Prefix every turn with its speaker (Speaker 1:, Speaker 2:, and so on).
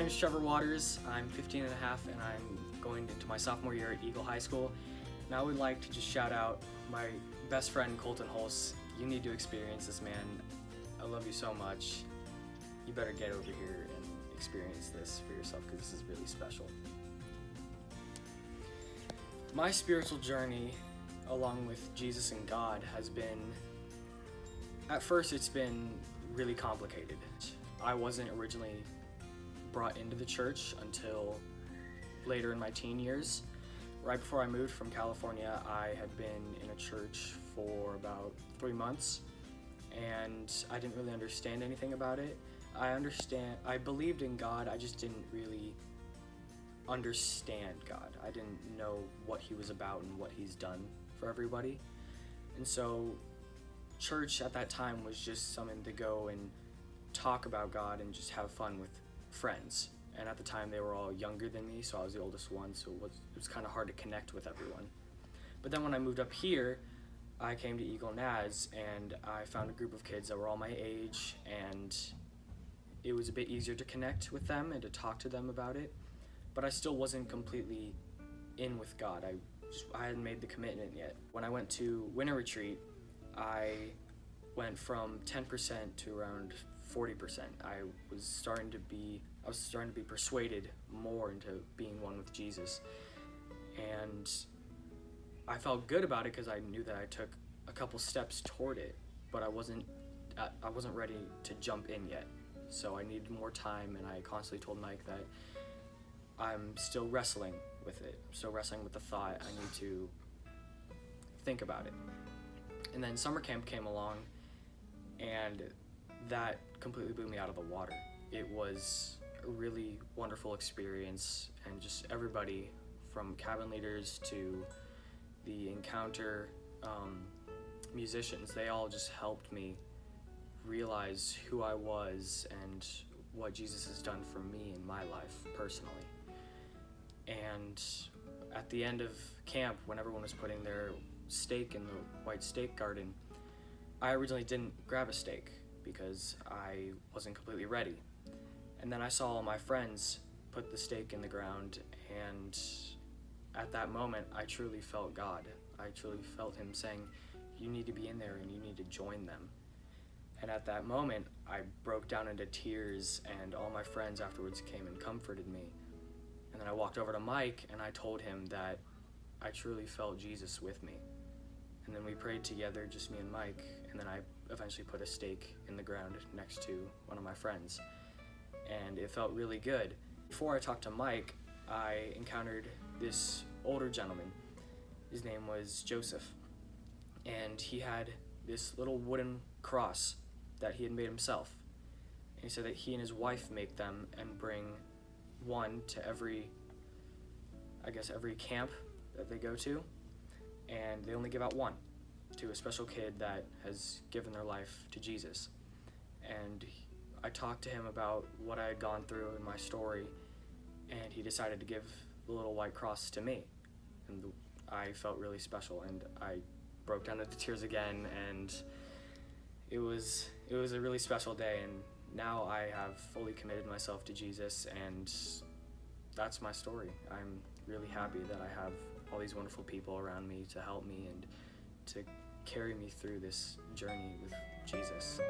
Speaker 1: name is Trevor Waters. I'm 15 and a half and I'm going into my sophomore year at Eagle High School. And I would like to just shout out my best friend Colton Hulse. You need to experience this, man. I love you so much. You better get over here and experience this for yourself because this is really special. My spiritual journey along with Jesus and God has been, at first it's been really complicated. I wasn't originally brought into the church until later in my teen years. Right before I moved from California, I had been in a church for about 3 months, and I didn't really understand anything about it. I believed in God, I just didn't really understand God. I didn't know what he was about and what he's done for everybody. And so church at that time was just something to go and talk about God and just have fun with friends. And at the time they were all younger than me, so I was the oldest one, so it was kind of hard to connect with everyone. But then when I moved up here, I came to Eagle Nads and I found a group of kids that were all my age, and it was a bit easier to connect with them and to talk to them about it. But I still wasn't completely in with God. I hadn't made the commitment yet. When I went to winter retreat, I went from 10% to around 40%. I was starting to be persuaded more into being one with Jesus. And I felt good about it because I knew that I took a couple steps toward it, but I wasn't ready to jump in yet. So I needed more time, and I constantly told Mike that I'm still wrestling with it. Still wrestling with the thought I need to think about it. And then summer camp came along, and that completely blew me out of the water. It was a really wonderful experience, and just everybody from cabin leaders to the encounter musicians, they all just helped me realize who I was and what Jesus has done for me in my life personally. And at the end of camp, when everyone was putting their steak in the white steak garden, I originally didn't grab a steak because I wasn't completely ready. And then I saw all my friends put the stake in the ground, and at that moment I truly felt God. I truly felt him saying, you need to be in there and you need to join them. And at that moment I broke down into tears, and all my friends afterwards came and comforted me. And then I walked over to Mike and I told him that I truly felt Jesus with me. And then we prayed together, just me and Mike, and then I eventually put a stake in the ground next to one of my friends. And it felt really good. Before I talked to Mike, I encountered this older gentleman. His name was Joseph. And he had this little wooden cross that he had made himself. And he said that he and his wife make them and bring one to every camp that they go to. And they only give out one to a special kid that has given their life to Jesus. And I talked to him about what I had gone through in my story, and he decided to give the little white cross to me. And I felt really special, and I broke down into tears again, and it was a really special day. And now I have fully committed myself to Jesus, and that's my story. I'm really happy that I have all these wonderful people around me to help me and to carry me through this journey with Jesus.